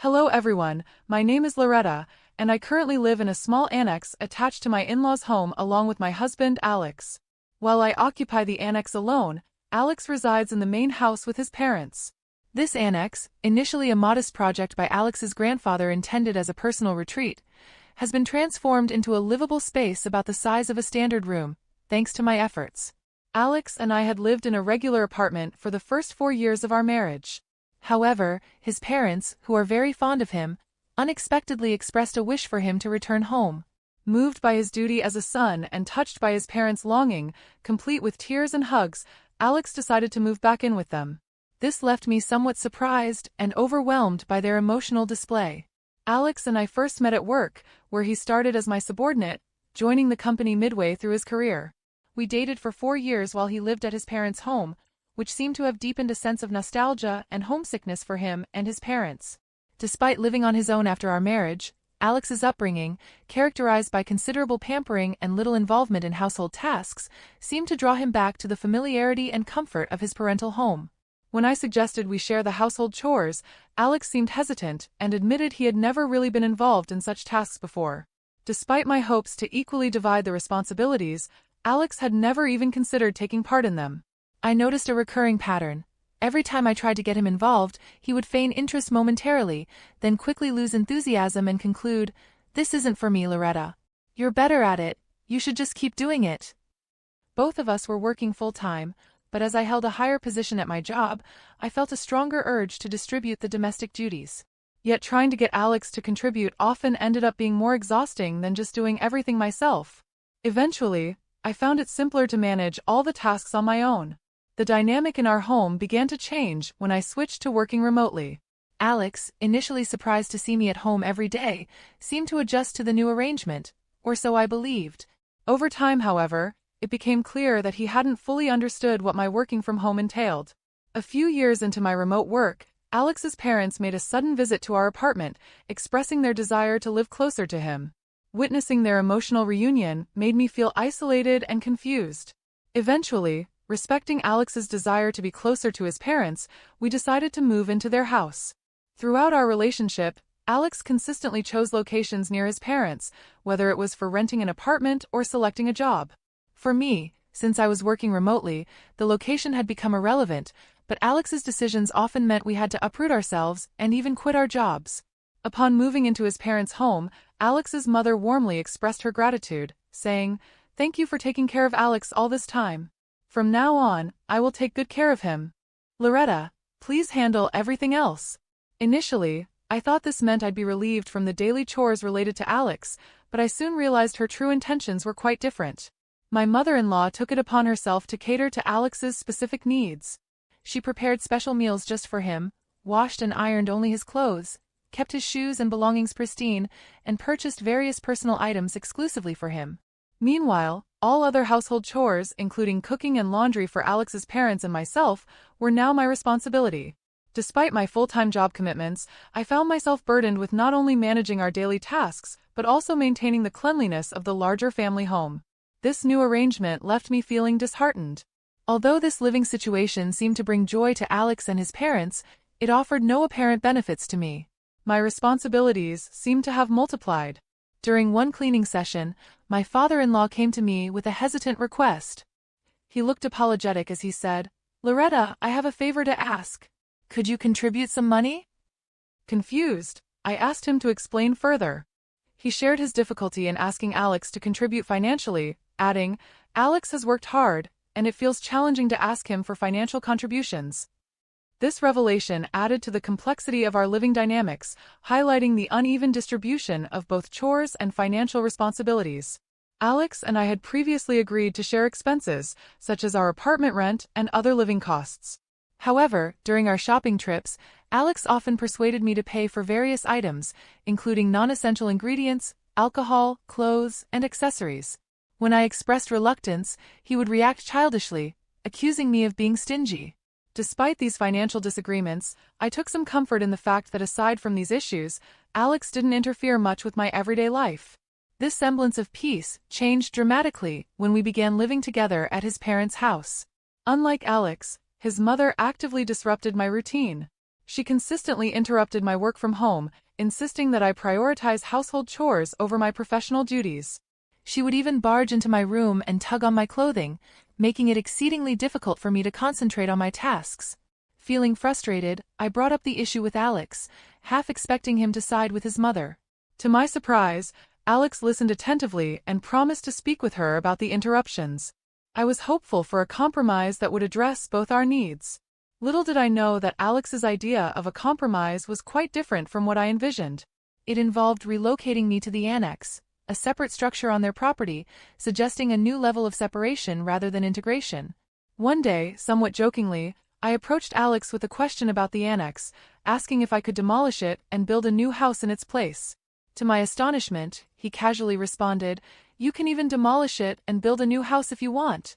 Hello everyone, my name is Loretta, and I currently live in a small annex attached to my in-laws' home along with my husband, Alex. While I occupy the annex alone, Alex resides in the main house with his parents. This annex, initially a modest project by Alex's grandfather intended as a personal retreat, has been transformed into a livable space about the size of a standard room, thanks to my efforts. Alex and I had lived in a regular apartment for the first 4 years of our marriage. However, his parents, who are very fond of him, unexpectedly expressed a wish for him to return home. Moved by his duty as a son and touched by his parents' longing, complete with tears and hugs, Alex decided to move back in with them. This left me somewhat surprised and overwhelmed by their emotional display. Alex and I first met at work, where he started as my subordinate, joining the company midway through his career. We dated for 4 years while he lived at his parents' home, which seemed to have deepened a sense of nostalgia and homesickness for him and his parents. Despite living on his own after our marriage, Alex's upbringing, characterized by considerable pampering and little involvement in household tasks, seemed to draw him back to the familiarity and comfort of his parental home. When I suggested we share the household chores, Alex seemed hesitant and admitted he had never really been involved in such tasks before. Despite my hopes to equally divide the responsibilities, Alex had never even considered taking part in them. I noticed a recurring pattern. Every time I tried to get him involved, he would feign interest momentarily, then quickly lose enthusiasm and conclude, "This isn't for me, Loretta. You're better at it, you should just keep doing it." Both of us were working full-time, but as I held a higher position at my job, I felt a stronger urge to distribute the domestic duties. Yet trying to get Alex to contribute often ended up being more exhausting than just doing everything myself. Eventually, I found it simpler to manage all the tasks on my own. The dynamic in our home began to change when I switched to working remotely. Alex, initially surprised to see me at home every day, seemed to adjust to the new arrangement, or so I believed. Over time, however, it became clear that he hadn't fully understood what my working from home entailed. A few years into my remote work, Alex's parents made a sudden visit to our apartment, expressing their desire to live closer to him. Witnessing their emotional reunion made me feel isolated and confused. Eventually, respecting Alex's desire to be closer to his parents, we decided to move into their house. Throughout our relationship, Alex consistently chose locations near his parents, whether it was for renting an apartment or selecting a job. For me, since I was working remotely, the location had become irrelevant, but Alex's decisions often meant we had to uproot ourselves and even quit our jobs. Upon moving into his parents' home, Alex's mother warmly expressed her gratitude, saying, "Thank you for taking care of Alex all this time. From now on, I will take good care of him. Loretta, please handle everything else." Initially, I thought this meant I'd be relieved from the daily chores related to Alex, but I soon realized her true intentions were quite different. My mother-in-law took it upon herself to cater to Alex's specific needs. She prepared special meals just for him, washed and ironed only his clothes, kept his shoes and belongings pristine, and purchased various personal items exclusively for him. Meanwhile, all other household chores, including cooking and laundry for Alex's parents and myself, were now my responsibility. Despite my full-time job commitments, I found myself burdened with not only managing our daily tasks, but also maintaining the cleanliness of the larger family home. This new arrangement left me feeling disheartened. Although this living situation seemed to bring joy to Alex and his parents, it offered no apparent benefits to me. My responsibilities seemed to have multiplied. During one cleaning session, my father-in-law came to me with a hesitant request. He looked apologetic as he said, "Loretta, I have a favor to ask. Could you contribute some money?" Confused, I asked him to explain further. He shared his difficulty in asking Alex to contribute financially, adding, "Alex has worked hard, and it feels challenging to ask him for financial contributions." This revelation added to the complexity of our living dynamics, highlighting the uneven distribution of both chores and financial responsibilities. Alex and I had previously agreed to share expenses, such as our apartment rent and other living costs. However, during our shopping trips, Alex often persuaded me to pay for various items, including non-essential ingredients, alcohol, clothes, and accessories. When I expressed reluctance, he would react childishly, accusing me of being stingy. Despite these financial disagreements, I took some comfort in the fact that aside from these issues, Alex didn't interfere much with my everyday life. This semblance of peace changed dramatically when we began living together at his parents' house. Unlike Alex, his mother actively disrupted my routine. She consistently interrupted my work from home, insisting that I prioritize household chores over my professional duties. She would even barge into my room and tug on my clothing, making it exceedingly difficult for me to concentrate on my tasks. Feeling frustrated, I brought up the issue with Alex, half expecting him to side with his mother. To my surprise, Alex listened attentively and promised to speak with her about the interruptions. I was hopeful for a compromise that would address both our needs. Little did I know that Alex's idea of a compromise was quite different from what I envisioned. It involved relocating me to the annex, a separate structure on their property, suggesting a new level of separation rather than integration. One day, somewhat jokingly, I approached Alex with a question about the annex, asking if I could demolish it and build a new house in its place. To my astonishment, he casually responded, "You can even demolish it and build a new house if you want."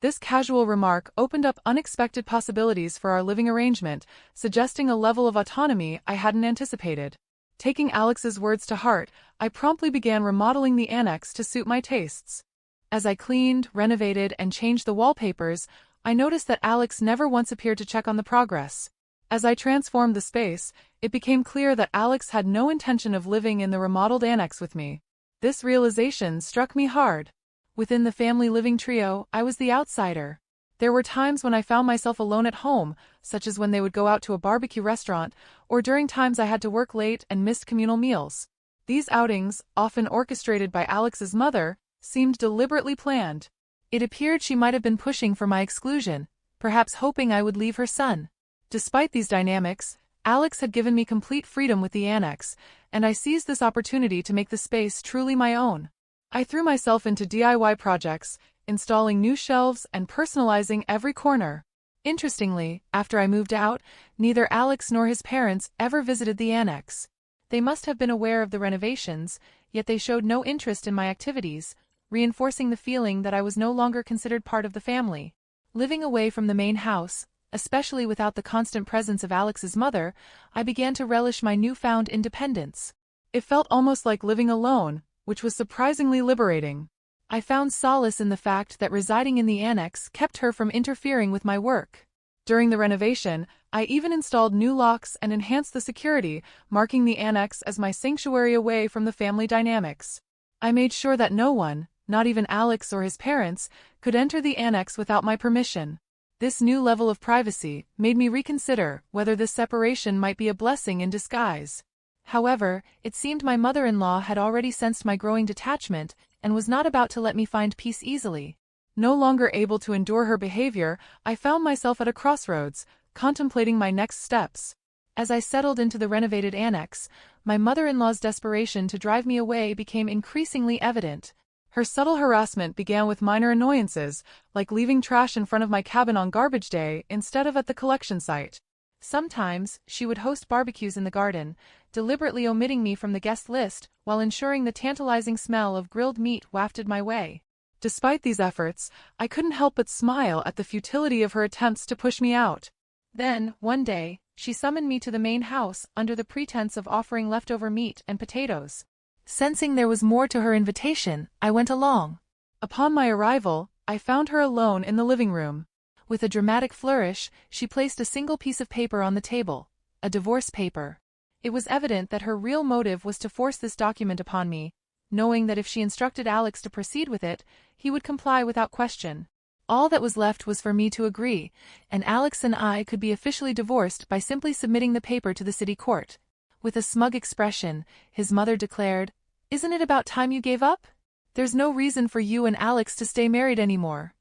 This casual remark opened up unexpected possibilities for our living arrangement, suggesting a level of autonomy I hadn't anticipated. Taking Alex's words to heart, I promptly began remodeling the annex to suit my tastes. As I cleaned, renovated, and changed the wallpapers, I noticed that Alex never once appeared to check on the progress. As I transformed the space, it became clear that Alex had no intention of living in the remodeled annex with me. This realization struck me hard. Within the family living trio, I was the outsider. There were times when I found myself alone at home, such as when they would go out to a barbecue restaurant, or during times I had to work late and missed communal meals. These outings, often orchestrated by Alex's mother, seemed deliberately planned. It appeared she might have been pushing for my exclusion, perhaps hoping I would leave her son. Despite these dynamics, Alex had given me complete freedom with the annex, and I seized this opportunity to make the space truly my own. I threw myself into DIY projects, installing new shelves and personalizing every corner. Interestingly, after I moved out, neither Alex nor his parents ever visited the annex. They must have been aware of the renovations, yet they showed no interest in my activities, reinforcing the feeling that I was no longer considered part of the family. Living away from the main house, especially without the constant presence of Alex's mother, I began to relish my newfound independence. It felt almost like living alone, which was surprisingly liberating. I found solace in the fact that residing in the annex kept her from interfering with my work. During the renovation, I even installed new locks and enhanced the security, marking the annex as my sanctuary away from the family dynamics. I made sure that no one, not even Alex or his parents, could enter the annex without my permission. This new level of privacy made me reconsider whether this separation might be a blessing in disguise. However, it seemed my mother-in-law had already sensed my growing detachment and was not about to let me find peace easily. No longer able to endure her behavior, I found myself at a crossroads, contemplating my next steps. As I settled into the renovated annex, my mother-in-law's desperation to drive me away became increasingly evident. Her subtle harassment began with minor annoyances, like leaving trash in front of my cabin on garbage day instead of at the collection site. Sometimes, she would host barbecues in the garden, deliberately omitting me from the guest list while ensuring the tantalizing smell of grilled meat wafted my way. Despite these efforts, I couldn't help but smile at the futility of her attempts to push me out. Then, one day, she summoned me to the main house under the pretense of offering leftover meat and potatoes. Sensing there was more to her invitation, I went along. Upon my arrival, I found her alone in the living room. With a dramatic flourish, she placed a single piece of paper on the table, a divorce paper. It was evident that her real motive was to force this document upon me, knowing that if she instructed Alex to proceed with it, he would comply without question. All that was left was for me to agree, and Alex and I could be officially divorced by simply submitting the paper to the city court. With a smug expression, his mother declared, "Isn't it about time you gave up? There's no reason for you and Alex to stay married anymore.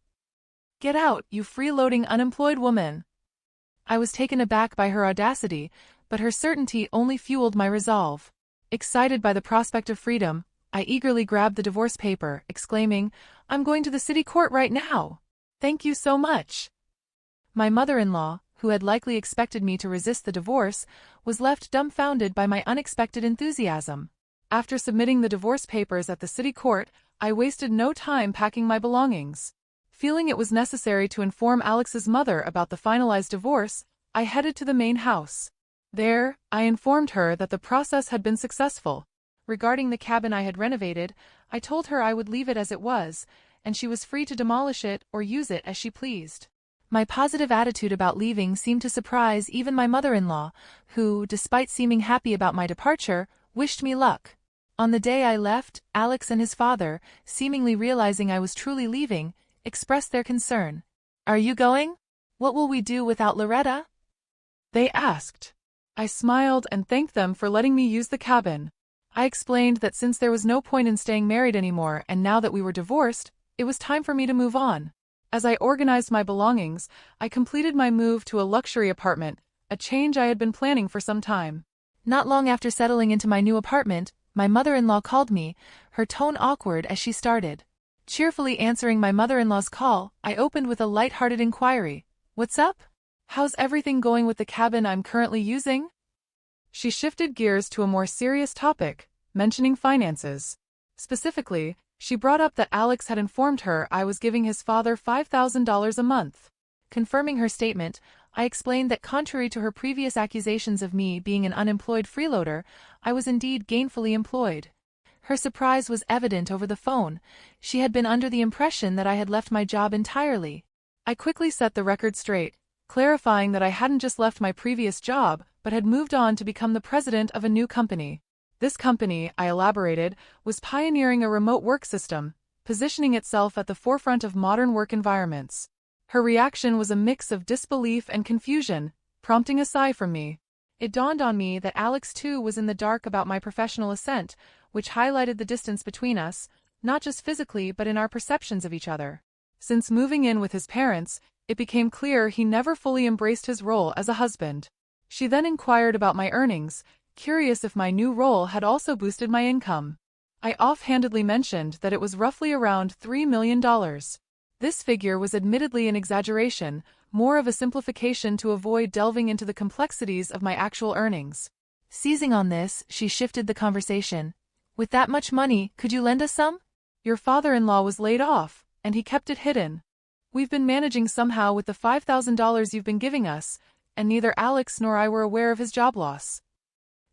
Get out, you freeloading unemployed woman." I was taken aback by her audacity, but her certainty only fueled my resolve. Excited by the prospect of freedom, I eagerly grabbed the divorce paper, exclaiming, "I'm going to the city court right now. Thank you so much." My mother-in-law, who had likely expected me to resist the divorce, was left dumbfounded by my unexpected enthusiasm. After submitting the divorce papers at the city court, I wasted no time packing my belongings. Feeling it was necessary to inform Alex's mother about the finalized divorce, I headed to the main house. There, I informed her that the process had been successful. Regarding the cabin I had renovated, I told her I would leave it as it was, and she was free to demolish it or use it as she pleased. My positive attitude about leaving seemed to surprise even my mother-in-law, who, despite seeming happy about my departure, wished me luck. On the day I left, Alex and his father, seemingly realizing I was truly leaving, expressed their concern. "Are you going? What will we do without Loretta?" they asked. I smiled and thanked them for letting me use the cabin. I explained that since there was no point in staying married anymore and now that we were divorced, it was time for me to move on. As I organized my belongings, I completed my move to a luxury apartment, a change I had been planning for some time. Not long after settling into my new apartment, my mother-in-law called me, her tone awkward as she started. Cheerfully answering my mother-in-law's call, I opened with a light-hearted inquiry. "What's up? How's everything going with the cabin I'm currently using?" She shifted gears to a more serious topic, mentioning finances. Specifically, she brought up that Alex had informed her I was giving his father $5,000 a month. Confirming her statement, I explained that contrary to her previous accusations of me being an unemployed freeloader, I was indeed gainfully employed. Her surprise was evident over the phone. She had been under the impression that I had left my job entirely. I quickly set the record straight, clarifying that I hadn't just left my previous job, but had moved on to become the president of a new company. This company, I elaborated, was pioneering a remote work system, positioning itself at the forefront of modern work environments. Her reaction was a mix of disbelief and confusion, prompting a sigh from me. It dawned on me that Alex too was in the dark about my professional ascent, which highlighted the distance between us, not just physically but in our perceptions of each other. Since moving in with his parents, it became clear he never fully embraced his role as a husband. She then inquired about my earnings, curious if my new role had also boosted my income. I offhandedly mentioned that it was roughly around $3 million. This figure was admittedly an exaggeration, more of a simplification to avoid delving into the complexities of my actual earnings. Seizing on this, she shifted the conversation. "With that much money, could you lend us some? Your father-in-law was laid off, and he kept it hidden. We've been managing somehow with the $5,000 you've been giving us, and neither Alex nor I were aware of his job loss."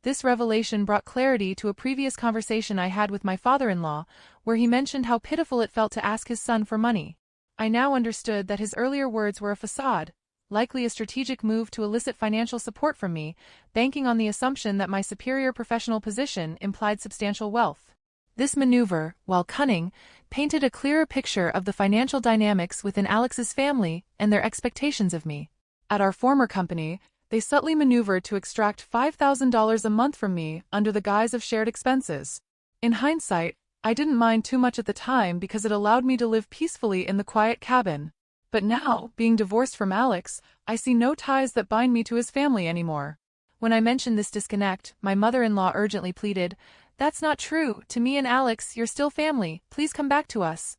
This revelation brought clarity to a previous conversation I had with my father-in-law, where he mentioned how pitiful it felt to ask his son for money. I now understood that his earlier words were a facade, likely a strategic move to elicit financial support from me, banking on the assumption that my superior professional position implied substantial wealth. This maneuver, while cunning, painted a clearer picture of the financial dynamics within Alex's family and their expectations of me. At our former company, they subtly maneuvered to extract $5,000 a month from me under the guise of shared expenses. In hindsight, I didn't mind too much at the time because it allowed me to live peacefully in the quiet cabin. But now, being divorced from Alex, I see no ties that bind me to his family anymore. When I mentioned this disconnect, my mother-in-law urgently pleaded, "That's not true. To me and Alex, you're still family. Please come back to us."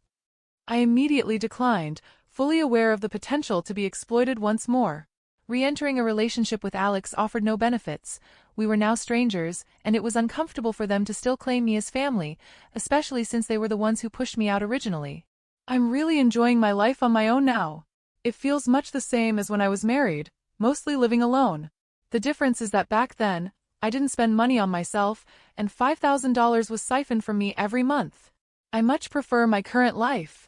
I immediately declined, fully aware of the potential to be exploited once more. Re-entering a relationship with Alex offered no benefits. We were now strangers, and it was uncomfortable for them to still claim me as family, especially since they were the ones who pushed me out originally. I'm really enjoying my life on my own now. It feels much the same as when I was married, mostly living alone. The difference is that back then, I didn't spend money on myself, and $5,000 was siphoned from me every month. I much prefer my current life.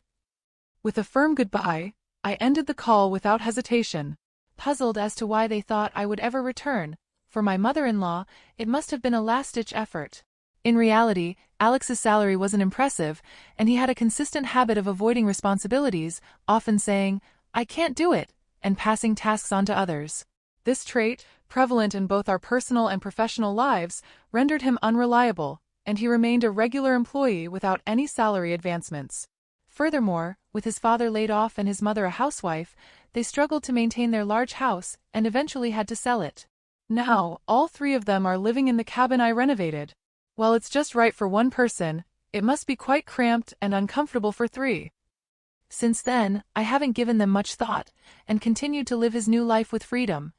With a firm goodbye, I ended the call without hesitation. Puzzled as to why they thought I would ever return, for my mother-in-law, it must have been a last-ditch effort. In reality, Alex's salary wasn't impressive, and he had a consistent habit of avoiding responsibilities, often saying, "I can't do it," and passing tasks on to others. This trait, prevalent in both our personal and professional lives, rendered him unreliable, and he remained a regular employee without any salary advancements. Furthermore, with his father laid off and his mother a housewife, they struggled to maintain their large house and eventually had to sell it. Now, all three of them are living in the cabin I renovated. While it's just right for one person, it must be quite cramped and uncomfortable for three. Since then, I haven't given them much thought, and continued to live his new life with freedom.